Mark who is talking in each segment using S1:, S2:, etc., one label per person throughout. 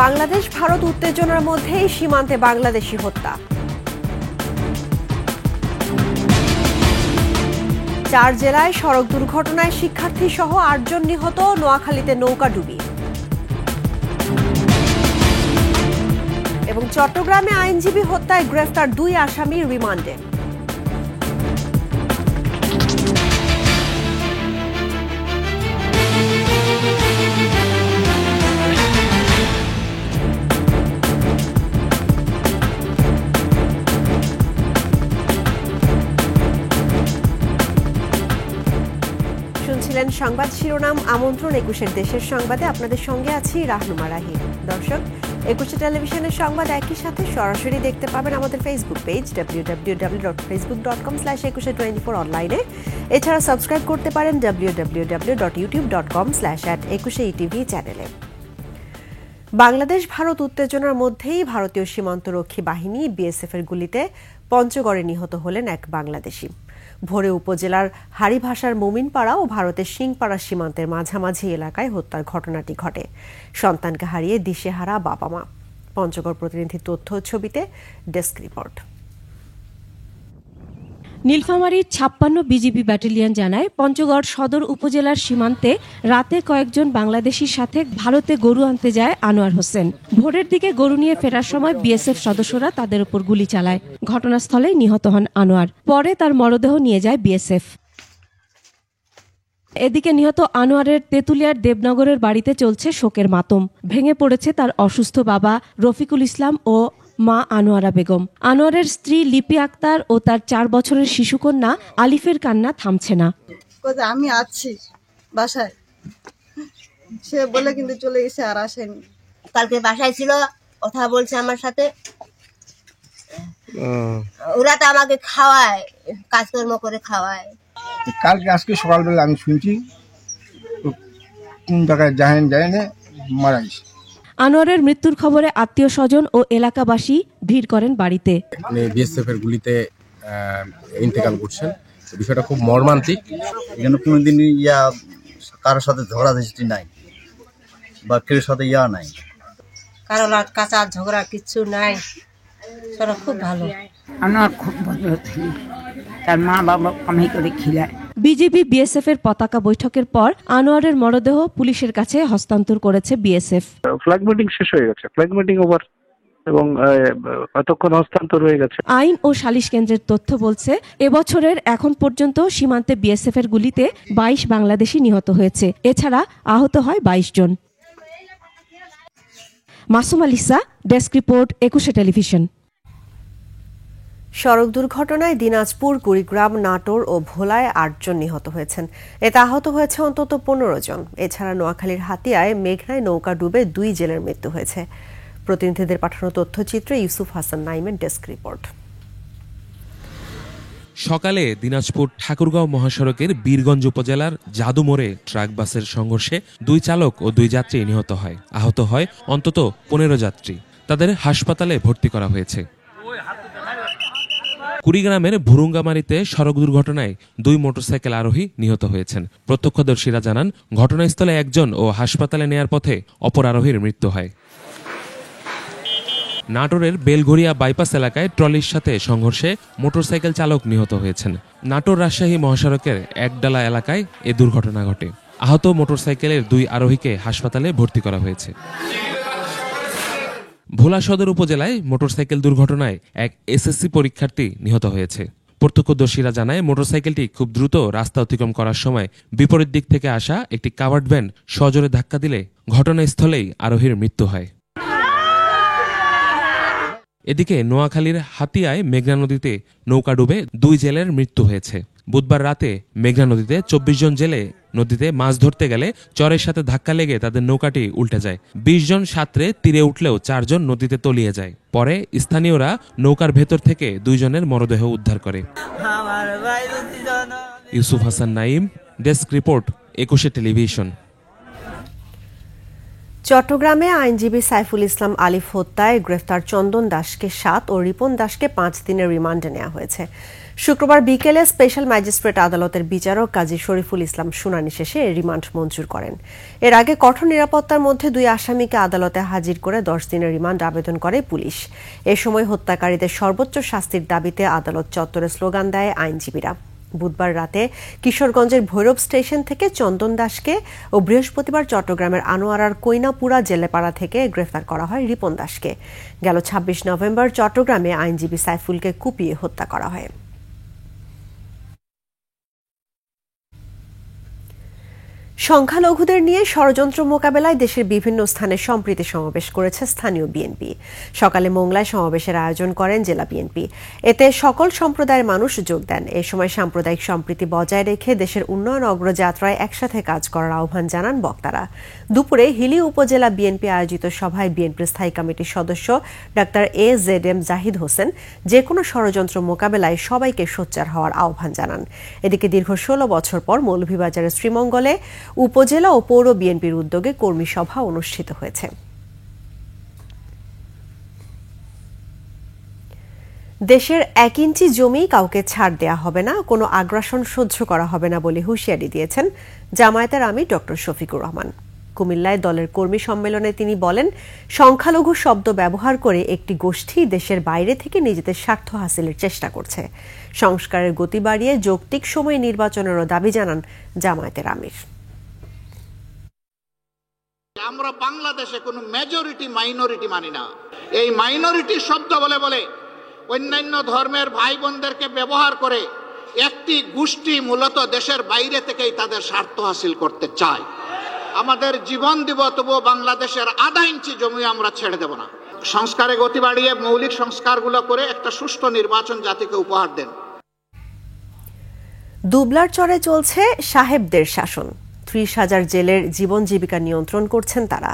S1: বাংলাদেশ ভারত উত্তেজনার মধ্যেই সীমান্তে বাংলাদেশি হত্যা। 4 জেলায় সড়ক দুর্ঘটনায় শিক্ষার্থী সহ 8 জন নিহত, নোয়াখালীতে নৌকাডুবি। এবং চট্টগ্রামে আইনজীবী হত্যায় গ্রেফতার 2 আসামি রিমান্ডে। শুনছিলেন সংবাদ শিরোনাম। আমন্ত্রণ 21 দেশের সংবাদে, আপনাদের সঙ্গে আছি রাহনুমা রাহি। দর্শক, 21 টেলিভিশনের সংবাদ একই সাথে সরাসরি দেখতে পাবেন আমাদের ফেসবুক পেজ www.facebook.com/2124 অনলাইনে। এছাড়া সাবস্ক্রাইব করতে পারেন www.youtube.com/@21etv চ্যানেলে। বাংলাদেশ ভারত উত্তেজনার মধ্যেই ভারতীয় সীমান্তরক্ষী বাহিনী বিএসএফ এর গুলিতে পঞ্চগড়ে নিহত হলেন এক বাংলাদেশি। ভোরে উপজেলার হারিভাষার মোমিনপাড়া ও ভারতের সিংপাড়া সীমান্তের মাঝামাঝি এলাকায় হত্যার ঘটনাটি ঘটে। সন্তানকে হারিয়ে দিশেহারা বাবা মা। পঞ্চগড় প্রতিনিধির তথ্য ছবিতে ডেস্ক রিপোর্ট।
S2: নীলফামারীর 56 বিজিবি ব্যাটালিয়ন জানায়, পঞ্চগড় সদর উপজেলার সীমান্তে রাতে কয়েকজন বাংলাদেশির সাথে ভারতে গরু আনতে যায় আনোয়ার হোসেন। ভোরের দিকে গরু নিয়ে ফেরার সময় বিএসএফ সদস্যরা তাদের উপর গুলি চালায়। ঘটনাস্থলেই নিহত হন আনোয়ার। পরে তার মরদেহ নিয়ে যায় বিএসএফ। এদিকে নিহত আনোয়ারের তেঁতুলিয়ার দেবনগরের বাড়িতে চলছে শোকের মাতম। ভেঙে পড়েছে তার অসুস্থ বাবা রফিকুল ইসলাম ও মা আনোয়ারা বেগম। আনোয়ারের স্ত্রী লিপি আক্তার ও তার 4 বছরের শিশুকন্যা আলিফের কান্না থামছে না।
S3: আমি আছি বাসায়, সে বলে কিন্তু চলে গেছে, আর আসেনি।
S4: কালকে বাসায় ছিল, কথা বলছে আমার সাথে। ওরা তো আমাকে খাওয়ায়, কাজকর্ম করে খাওয়ায়।
S5: কালকে আজকে সকালবেলা আমি শুনছি কোন জায়গায় যায় মারা গেছে।
S2: আনোয়ারের মৃত্যুর খবরে আত্মীয় স্বজন ও এলাকাবাসী ভিড় করেন বাড়িতে।
S6: বিএসএফ এর গুলিতে ইন্তেকাল করছেন, বিষয়টা খুব মর্মান্তিক।
S7: এখানে কোনোদিন কারোর সাথে ঝগড়াঝাটি নাই বা কেউ সাথে নাই,
S3: কারোর কাঁচা ঝগড়া কিচ্ছু নাই, সব খুব ভালো।
S8: আনোয়ার খুব ভালো ছিল, তার মা বাবা কামাই করে খিলায়।
S2: বিজিবি বিএসএফ এর পতাকা বৈঠকের পর আনোয়ারের মরদেহ পুলিশের কাছে হস্তান্তর করেছে বিএসএফ।
S9: ফ্ল্যাগ মিটিং শেষ হয়ে গেছে, ফ্ল্যাগ মিটিং ওভার এবং এতক্ষণ হস্তান্তর হয়ে গেছে।
S2: আইন ও সালিশ কেন্দ্রের তথ্য বলছে, এবছরের এখন পর্যন্ত সীমান্তে বিএসএফ এর গুলিতে 22 বাংলাদেশি নিহত হয়েছে। এছাড়া আহত হয় 22 জন। Masum আলিসা, desk report, 21 television.
S1: সড়ক দুর্ঘটনায় দিনাজপুর, কুড়িগ্রাম, নাটোর ও ভোলায় 8 জন নিহত হয়েছেন। এতে আহত হয়েছে অন্তত 15 জন। এছাড়া নোয়াখালীর হাতিয়ায় মেঘনায় নৌকা ডুবে 2 জেলের মৃত্যু হয়েছে। প্রতিনিধিদের পাঠানো তথ্যচিত্রে ইউসুফ হাসান নাইমের ডেস্ক রিপোর্ট।
S10: সকালে দিনাজপুর ঠাকুরগাঁও মহাসড়কের বীরগঞ্জ উপজেলার জাদুমোড়ে ট্রাক বাসের সংঘর্ষে 2 চালক ও 2 যাত্রী নিহত হয়। আহত হয় অন্তত 15 যাত্রী। তাদের হাসপাতালে ভর্তি করা হয়েছে। কুড়িগ্রামের ভুরুঙ্গামারীতে সড়ক দুর্ঘটনায় 2 মোটরসাইকেল আরোহী নিহত হয়েছেন। প্রত্যক্ষদর্শীরা জানান, ঘটনাস্থলে 1 জন ও হাসপাতালে নেয়ার পথে অপর আরোহীর মৃত্যু হয়। নাটোরের বেলঘরিয়া বাইপাস এলাকায় ট্রলির সাথে সংঘর্ষে মোটরসাইকেল চালক নিহত হয়েছেন। নাটোর রাজশাহী মহাসড়কের একডালা এলাকায় এ দুর্ঘটনা ঘটে। আহত মোটরসাইকেলের 2 আরোহীকে হাসপাতালে ভর্তি করা হয়েছে। ভোলা সদর উপজেলায় মোটরসাইকেল দুর্ঘটনায় এক এসএসসি পরীক্ষার্থী নিহত হয়েছে। প্রত্যক্ষদর্শীরা জানায়, মোটরসাইকেলটি খুব দ্রুত রাস্তা অতিক্রম করার সময় বিপরীত দিক থেকে আসা একটি কাভার্ড ভ্যান সজোরে ধাক্কা দিলে ঘটনাস্থলেই আরোহীর মৃত্যু হয়। এদিকে নোয়াখালীর হাতিয়ায় মেঘনা নদীতে নৌকা ডুবে 2 জেলের মৃত্যু হয়েছে। বুধবার রাতে মেঘনা নদীতে 24 জন জেলে নদীতে মাছ ধরতে গেলে চরের সাথে ধাক্কা লেগে তাদের নৌকাটি উল্টে যায়। 20 জন সাঁতরে তীরে উঠলেও 4 জন নদীতে তলিয়ে যায়। পরে স্থানীয়রা নৌকার ভেতর থেকে 2 জনের মরদেহ উদ্ধার করে। Yusuf Hasan Naim, desk report, 21 television.
S1: চট্টগ্রামে আইনজীবী সাইফুল ইসলাম আলিফ হত্যায় গ্রেফতার চন্দন দাসকে 7 ও রিপন দাসকে 5 দিনের রিমান্ডে নেওয়া হয়েছে। শুক্রবার বিকেলে স্পেশাল ম্যাজিস্ট্রেট আদালতের বিচারক কাজী শরীফুল ইসলাম শুনানি শেষে রিমান্ড মঞ্জুর করেন। এর আগে কঠোর নিরাপত্তার মধ্যে 2 আসামিকে আদালতে হাজির করে 10 দিনের রিমান্ড আবেদন করে পুলিশ। এ সময় হত্যাকারীদের সর্বোচ্চ শাস্তির দাবিতে আদালত চত্বরে স্লোগান দেয় আইনজীবীরা। বুধবার রাতে কিশোরগঞ্জের ভৈরব স্টেশন থেকে চন্দন দাসকে ও বৃহস্পতিবার চট্টগ্রামের আনোয়ারার কৈনাপুরা জেলেপাড়া থেকে গ্রেফতার করা হয় রিপন দাসকে। গেল 26 নভেম্বর চট্টগ্রামে আইনজীবী সাইফুলকে কুপিয়ে হত্যা করা হয়। সংখ্যালঘুদের নিয়ে ষড়যন্ত্র মোকাবেলায় দেশের বিভিন্ন স্থানে সম্প্রীতি সমাবেশ করেছে স্থানীয় বিএনপি। সকালে মোংলায় সমাবেশের আয়োজন করেন জেলা বিএনপি। এতে সকল সম্প্রদায়ের মানুষ যোগ দেন। এ সময় সাম্প্রদায়িক সম্প্রীতি বজায় রেখে দেশের উন্নয়ন অগ্রযাত্রায় একসাথে কাজ করার আহ্বান জানান বক্তারা। দুপুরে হিলি উপজেলা বিএনপি আয়োজিত সভায় বিএনপির স্থায়ী কমিটির সদস্য ডাক্তার AZM জাহিদ হোসেন যে কোনো ষড়যন্ত্র মোকাবেলায় সবাইকে সোচ্চার হওয়ার আহ্বান জানান। এদিকে দীর্ঘ 16 বছর পর মৌলভীবাজারের শ্রীমঙ্গলে উপজেলা ও পৌর বিএনপির উদ্যোগে কর্মী সভা অনুষ্ঠিত হয়েছে। দেশের 1 ইঞ্চি জমি কাউকে ছাড় দেয়া হবে না, কোনো আগ্রাসন সহ্য করা হবে না বলে হুঁশিয়ারি দিয়েছেন জামায়াতের আমির ডক্টর শফিকুর রহমান। কুমিল্লায় দলের কর্মী সম্মেলনে তিনি বলেন, সংখ্যালঘু শব্দ ব্যবহার করে একটি গোষ্ঠী দেশের বাইরে থেকে নিজেদের স্বার্থ হাসিলের চেষ্টা করছে। সংস্কারের গতি বাড়িয়ে যৌক্তিক সময়ে নির্বাচনেরও দাবি জানান জামায়াতের আমির।
S11: আমরা বাংলাদেশে কোনো মেজরিটি মাইনরিটি মানি না। এই মাইনরিটি শব্দ বলে বলে অন্যান্য ধর্মের ভাই বোনদেরকে ব্যবহার করে একটি গোষ্ঠী মূলত দেশের বাইরে থেকেই তাদের স্বার্থ হাসিল করতে চায়। আমাদের জীবন দিব, তবুও বাংলাদেশের 1/2 ইঞ্চি জমি আমরা ছেড়ে দেব না। সংস্কারে গতি বাড়িয়ে মৌলিক সংস্কারগুলো করে একটা সুষ্ঠু নির্বাচন জাতিকে উপহার দেন।
S1: দুবলার চরে চলছে সাহেবদের শাসন। 30,000 জেলের জীবন জীবিকা নিয়ন্ত্রণ করছেন তারা।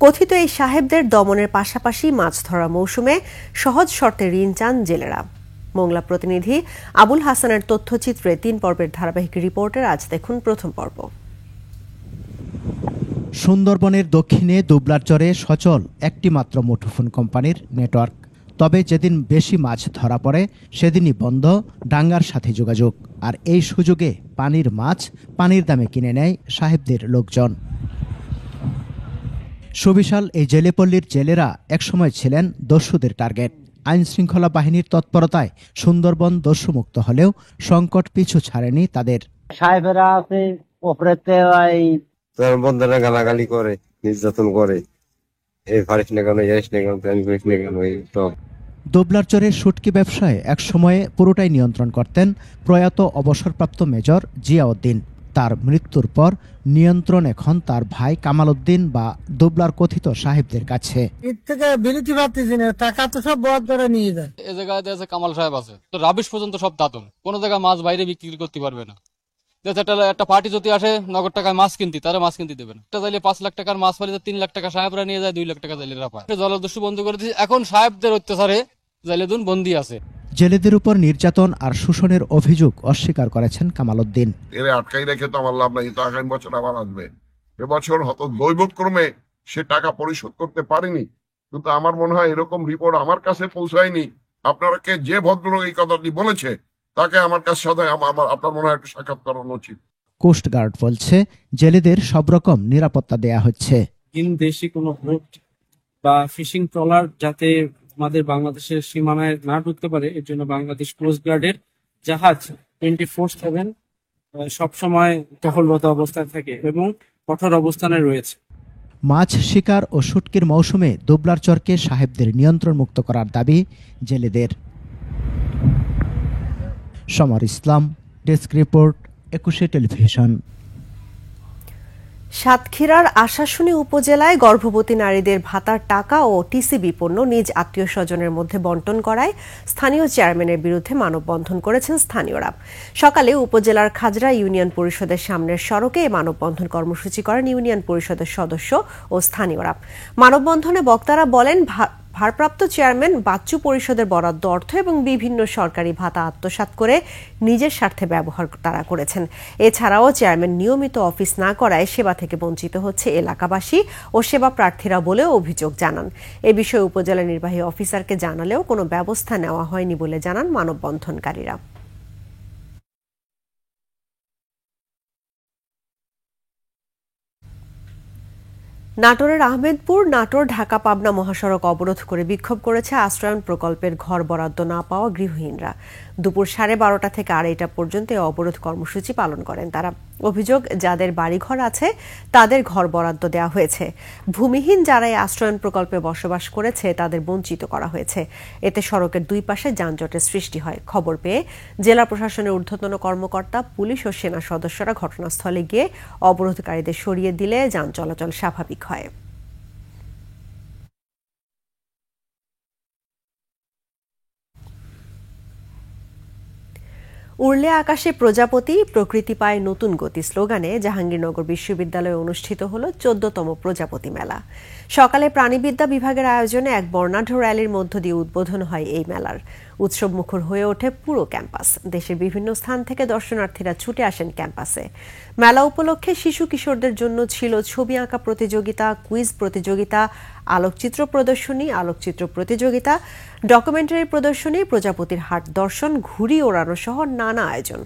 S1: কথিত এই সাহেবদের দমনের পাশাপাশি মাছ ধরা মৌসুমে সহজ শর্তে ঋণ চান জেলেরা। মোংলা প্রতিনিধি আবুল হাসানের তথ্যচিত্রে 3 পর্বের ধারাবাহিক রিপোর্টের আজ দেখুন প্রথম পর্ব।
S12: সুন্দরবনের দক্ষিণে দুবলার চরে সচল একটি মাত্র মুঠোফোন কোম্পানির নেটওয়ার্ক। তবে যেদিন বেশি মাছ ধরা পড়ে সেদিনই বন্ধ ডাঙ্গার সাথে যোগাযোগ। আর এই সুযোগে পানির মাছ পানির দামে কিনে নেয় সাহেবদের লোকজন। সুবিশাল এই জেলেপল্লীর জেলেরা একসময় ছিলেন দস্যুদের টার্গেট। আইন শৃঙ্খলা বাহিনীর তৎপরতায় সুন্দরবন দস্যুমুক্ত হলেও সংকট পিছু ছাড়েনি তাদের।
S13: সাহেবেরা আছে ওপরেতে বন্ধুরা গালাগালি করে, নির্যাতন করে, এই পারিস না কেন, যাইস না কেন, প্ল্যান করিস না কেন।
S12: দুবলার চরের শুটকি ব্যবসায় একসময়ে পুরোটাই নিয়ন্ত্রণ করতেন প্রয়াত অবসরপ্রাপ্ত মেজর জিয়াউদ্দিন। তার মৃত্যুর পর নিয়ন্ত্রণ এখন তার ভাই কামাল উদ্দিন বা দুবলার কথিত সাহেবদের কাছে।
S14: টাকা তো সব বরাদ্দ করে নিয়ে যায়। এই জায়গায় আছে কামাল সাহেব আছে, তো রাবিশ পর্যন্ত সব দাতন, কোন জায়গায় মাছ বাইরে বিক্রি করতে পারবে না। একটা পার্টি যদি আসে নগদ টাকায় মাছ কিনতে, তারা মাছ কিনতে দেবে না। চাইলে 5 লাখ টাকার মাছ পাইলে 3 লাখ টাকা সাহেবরা নিয়ে যায়, 2 লাখ টাকা জেলেরা পায়। জলদস্যু বন্ধ করে দিয়েছে, এখন সাহেবদের অত্যাচারে জেলেদুন বন্দী আছে।
S12: জেলেদের উপর নির্যাতন আর শোষণের অভিযোগ অস্বীকার করেছেন কামাল উদ্দিন।
S15: এর আটকাই রেখে তো আমার লাভ নাই, তো আগামী বছর আবার আসবে। এবছর হয়তো দৈবক্রমে সে টাকা পরিশোধ করতে পারেনি, কিন্তু আমার মনে হয় এরকম রিপোর্ট আমার কাছে পৌঁছায়নি। আপনাকে যে ভদ্রলোক এই কথাটি বলেছে তাকে আমার কাছে সাথে আপনার মনে হয় একটু সাক্ষাৎ করানো উচিত।
S12: কোস্টগার্ড বলছে জেলেদের সব রকম নিরাপত্তা দেয়া হচ্ছে।
S16: দেশি কোনো বোট বা ফিশিং ট্রলার যাতে আমাদের বাংলাদেশের সীমানায় না ঢুকতে পারে, এর জন্য বাংলাদেশ কোস্টগার্ডের জাহাজ 24/7 সবসময় টহলরত অবস্থায় থাকে এবং কঠোর অবস্থানে রয়েছে।
S12: মাছ শিকার ও শুটকির মৌসুমে দুবলার চরকে সাহেবদের নিয়ন্ত্রণ মুক্ত করার দাবি জেলেদের। সমর ইসলাম, ডেস্ক রিপোর্ট, 21 টেলিভিশন।
S1: সাতক্ষীরার আশাশুনি উপজেলায় গর্ভবতী নারীদের ভাতার টাকা ও টিসিবি পণ্য নিজ আত্মীয় স্বজনের মধ্যে বন্টন করায় স্থানীয় চেয়ারম্যানের বিরুদ্ধে মানববন্ধন করেছেন স্থানীয়রা। সকালে উপজেলার খাজরা ইউনিয়ন পরিষদের সামনের সড়কে মানববন্ধন কর্মসূচি করেন ইউনিয়ন পরিষদের সদস্য ও স্থানীয়রা। মানববন্ধনে বক্তারা বলেন, ভারপ্রাপ্ত চেয়ারম্যান বাচ্চু পরিষদের বরাদ্দ অর্থ এবং বিভিন্ন সরকারি ভাতা আত্মসাৎ করে নিজের স্বার্থে ব্যবহার তারা করেছেন। এছাড়াও চেয়ারম্যান নিয়মিত অফিস না করায় সেবা থেকে বঞ্চিত হচ্ছে এলাকাবাসী ও সেবা প্রার্থীরা বলেও অভিযোগ জানান। এ বিষয়ে উপজেলা নির্বাহী অফিসারকে জানালেও কোনো ব্যবস্থা নেওয়া হয়নি বলে জানান মানববন্ধনকারীরা। নাটোরের আহমেদপুর নাটোর ঢাকা পাবনা মহাসড়ক অবরোধ করে বিক্ষোভ করেছে আশ্রয়ণ প্রকল্পের ঘর বরাদ্দ না পাওয়া গৃহহীনরা। দুপুর 12:30 থেকে 2:30 পর্যন্ত এই অবরোধ কর্মসূচি পালন করেন তারা। অভিযোগ, যাদের বাড়িঘর আছে তাদের ঘর বরাদ্দ দেওয়া হয়েছে, ভূমিহীন যারা এই আশ্রয়ণ প্রকল্পে বসবাস করেছে তাদের বঞ্চিত করা হয়েছে। এতে সড়কের দুই পাশে যানজটের সৃষ্টি হয়। খবর পেয়ে জেলা প্রশাসনের ঊর্ধ্বতন কর্মকর্তা, পুলিশ ও সেনা সদস্যরা ঘটনাস্থলে গিয়ে অবরোধকারীদের সরিয়ে দিলে যান চলাচল স্বাভাবিক হয়। উড়লে আকাশে প্রজাপতি, প্রকৃতি পায় নতুন গতি স্লোগানে জাহাঙ্গীরনগর বিশ্ববিদ্যালয়ে অনুষ্ঠিত হলো 14তম প্রজাপতি মেলা। সকালে প্রাণীবিদ্যা বিভাগের আয়োজনে এক বর্ণাঢ্য র্যালির মধ্য দিয়ে উদ্বোধন হয় এই মেলার। উৎসব মুখর হয়ে ওঠে পুরো ক্যাম্পাস। দেশের বিভিন্ন স্থান থেকে দর্শনার্থীরা ছুটে আসেন ক্যাম্পাসে। মেলা উপলক্ষে শিশু কিশোরদের জন্য ছিল ছবি আঁকা প্রতিযোগিতা, কুইজ প্রতিযোগিতা, আলোকচিত্র প্রতিযোগিতা, ডকুমেন্টারি প্রদর্শনী, প্রজাপতির হাট দর্শন, ঘুড়ি ওড়ানো সহ নানা আয়োজন।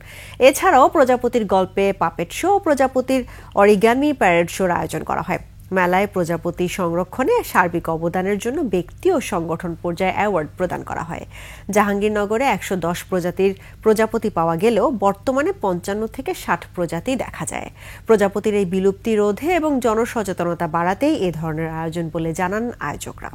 S1: এছাড়াও প্রজাপতির গল্পে পাপেট শো ও প্রজাপতির অরিগামি প্যারেড শোর আয়োজন করা হয়। মেলায় প্রজাপতি সংরক্ষণে সার্বিক অবদানের জন্য ব্যক্তি ও সংগঠন পর্যায়ে অ্যাওয়ার্ড প্রদান করা হয়। জাহাঙ্গীরনগরে 110 প্রজাতির প্রজাপতি পাওয়া গেলেও বর্তমানে 55 থেকে 60 প্রজাতি দেখা যায়। প্রজাপতির এই বিলুপ্তি রোধে এবং জনসচেতনতা বাড়াতেই এ ধরনের আয়োজন বলে জানান আয়োজকরা।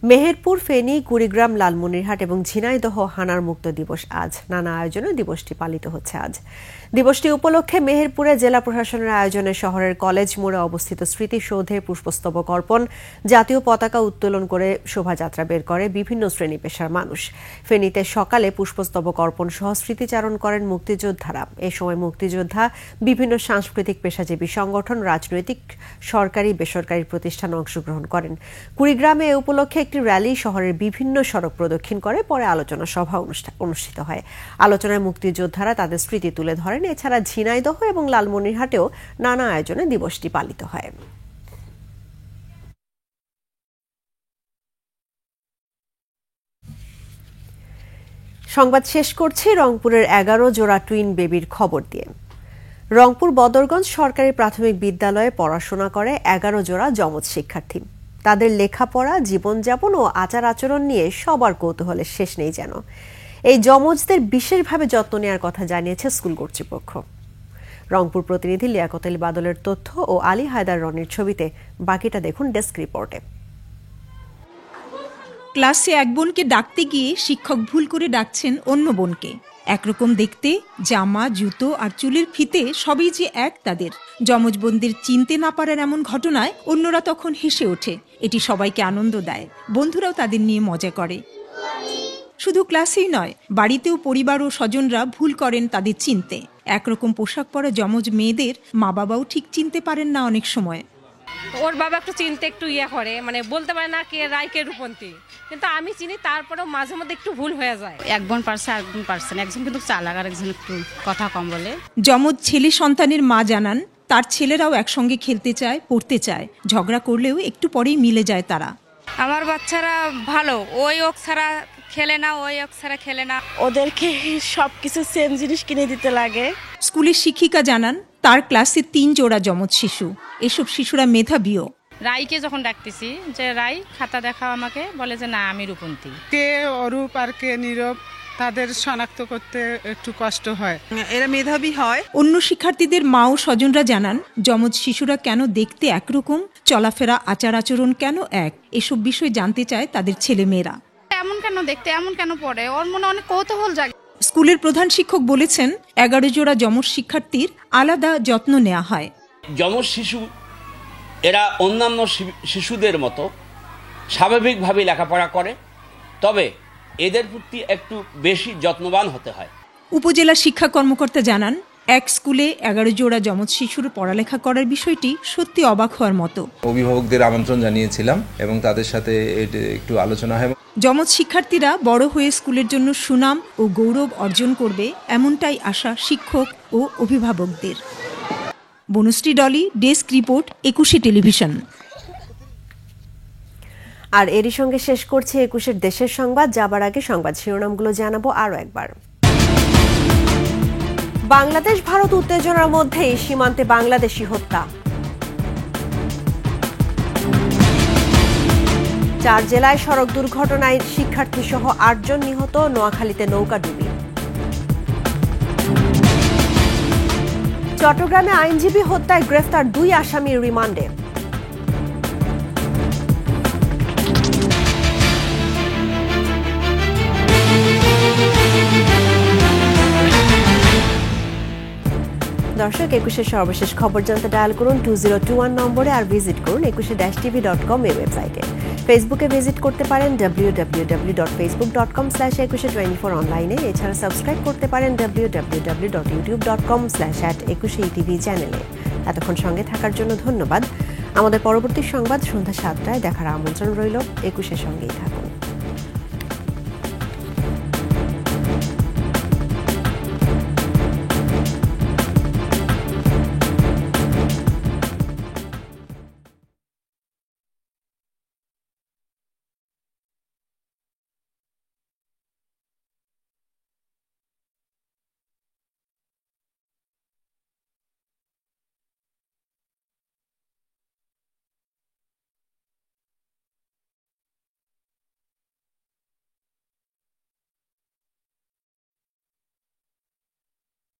S1: মেহেরপুর, ফেনী, কুড়িগ্রাম, লালমনিরহাট এবং ঝিনাইদহ হানার মুক্ত দিবস আজ। নানা আয়োজনে দিবসটি পালিত হচ্ছে আজ। দিবসটি উপলক্ষে মেহেরপুরে জেলা প্রশাসনের আয়োজনে শহরের কলেজ মোড়ে অবস্থিত স্মৃতিসৌধে পুষ্পস্তবক অর্পণ, জাতীয় পতাকা উত্তোলন করে শোভাযাত্রা বের করে বিভিন্ন শ্রেণী পেশার মানুষ। ফেনীতে সকালে পুষ্পস্তবক অর্পণ সহ স্মৃতিচারণ করেন মুক্তিযোদ্ধারা। এ সময় মুক্তিযোদ্ধা, বিভিন্ন সাংস্কৃতিক পেশাজীবী সংগঠন, রাজনৈতিক, সরকারি, বেসরকারি প্রতিষ্ঠান অংশগ্রহণ করেন। কুড়িগ্রামে এ উপলক্ষে একটি র্যালি শহরের বিভিন্ন সড়ক প্রদক্ষিণ করে পরে আলোচনা সভা অনুষ্ঠিত হয়। আলোচনায় মুক্তিযোদ্ধারা তাদের স্মৃতি তুলে ধরেন। এছাড়া ঝিনাইদহ এবং লালমনিরহাটেও নানা আয়োজনে দিবসটি পালিত হয়। সংবাদ শেষ করছি রংপুরের 11 জোড়া টুইন বেবির খবর দিয়ে। রংপুর বদরগঞ্জ সরকারি প্রাথমিক বিদ্যালয়ে পড়াশোনা করে 11 জোড়া যমজ শিক্ষার্থী। তাদের লেখাপড়া, জীবনযাপন ও আচার আচরণ নিয়ে সবার কৌতূহলের শেষ নেই যেন। এই যমজদের বিশেষভাবে যত্ন নেওয়ার কথা জানিয়েছে স্কুল কর্তৃপক্ষ। রংপুর প্রতিনিধি লিয়াকত আলী বাদলের তথ্য ও আলী হায়দার রনির ছবিতে। বাকিটা দেখুন ডেস্ক রিপোর্টে।
S17: ক্লাসে এক বোনকে ডাকতে গিয়ে শিক্ষক ভুল করে ডাকছেন অন্য বোনকে। একরকম দেখতে, জামা, জুতো আর চুলের ফিতে সবই যে এক তাদের। যমজ বোনদের চিনতে না পারার এমন ঘটনায় অন্যরা তখন হেসে ওঠে। এটি সবাইকে আনন্দ দেয়। বন্ধুরাও তাদের নিয়ে মজা করে। শুধু ক্লাসেই নয়, বাড়িতেও পরিবার ও স্বজনরা ভুল করেন তাদের চিনতে। একরকম পোশাক পরা যমজ মেয়েদের মা বাবাও ঠিক চিনতে পারেন না অনেক সময়।
S18: ওর বাবা একটু চিনতে একটু করে, মানে বলতে পারে না কে রায় কে রূপন্তী, কিন্তু আমি চিনি, তারপরেও মাঝে মধ্যে একটু ভুল হয়ে যায়।
S19: এক বোন পারছে, একজন পারছে না, একজন কিন্তু চালাক আর একজন একটু কথা কম বলে।
S17: যমজ ছেলে সন্তানের মা জানান, তার ছেলেরাও একসঙ্গে খেলতে চায়, পড়তে চায়। ঝগড়া করলেও একটু পরেই মিলে যায় তারা।
S20: আমার বাচ্চারা ভালো, ওই ওক ছাড়া খেলে না, ওই ওক ছাড়া খেলে না।
S21: ওদেরকে সবকিছু সেম জিনিস কিনে দিতে লাগে।
S17: স্কুলের শিক্ষিকা জানান, তার ক্লাসে 3 জোড়া যমজ শিশু। এসব শিশুরা মেধাবীও।
S20: রাইকে যখন ডাকতেছি যে রাই খাতা দেখাও আমাকে, বলে যে না আমি রূপন্তী।
S22: কে অরূপ আর কে নীরব, তাদের শনাক্ত করতে একটু কষ্ট হয়। এরা মেধাবী হয়।
S17: অন্য শিক্ষার্থীদের মা ও স্বজনরা জানান, যমজ শিশুরা কেন দেখতে একরকম, চলাফেরা, আচার আচরণ কেন এক, এসব বিষয় জানতে চায় তাদের ছেলে মেয়েরা।
S20: এমন কেন দেখতে, এমন কেন পড়ে, ওর মনে অনেক কৌতূহল জাগে।
S17: স্কুলের প্রধান শিক্ষক বলেছেন, 11 জোড়া যমজ শিক্ষার্থীর আলাদা যত্ন নেওয়া হয়।
S23: যমজ শিশু এরা অন্যান্য শিশুদের মতো স্বাভাবিকভাবে লেখাপড়া করে, তবে এদের প্রতি একটু বেশি যত্নবান হতে হয়।
S17: উপজেলা শিক্ষা কর্মকর্তা জানান, এক স্কুলে 11 জোড়া যমজ শিশুর পড়ালেখা করার বিষয়টি সত্যি অবাক হওয়ার মতো।
S4: অভিভাবকদের আমন্ত্রণ জানিয়েছিলাম এবং তাদের সাথে একটু আলোচনা হয়।
S17: যমজ শিক্ষার্থীরা বড় হয়ে স্কুলের জন্য সুনাম ও গৌরব অর্জন করবে, এমনটাই আশা শিক্ষক ও অভিভাবকদের। Banashree Dolly, desk report, 21 television.
S1: আর এরই সঙ্গে শেষ করছে 21 দেশের সংবাদ। যাবার আগে সংবাদ শিরোনামগুলো জানাবো আরো একবার। বাংলাদেশ ভারত উত্তেজনার মধ্যেই সীমান্তে বাংলাদেশি হত্যা। 4 জেলায় সড়ক দুর্ঘটনায় শিক্ষার্থী সহ 8 জন নিহত, নোয়াখালীতে নৌকাডুবি। চট্টগ্রামে আইনজীবী হত্যায় গ্রেফতার 2 আসামি রিমান্ডে। দর্শক, 21 সর্বশেষ খবর জানতে ডায়াল করুন 2021 নম্বরে আর ভিজিট করুন 21-tv.com এই ওয়েবসাইটে। ফেসবুকে ভিজিট করতে পারেন www.facebook.com/2124 অনলাইনে। এছাড়া সাবস্ক্রাইব করতে পারেন www.youtube.com/@21etv চ্যানেলে। এতক্ষণ সঙ্গে থাকার জন্য ধন্যবাদ। আমাদের পরবর্তী সংবাদ সন্ধ্যা 7টায় দেখার আমন্ত্রণ রইল। 21 সঙ্গেই থাকুন।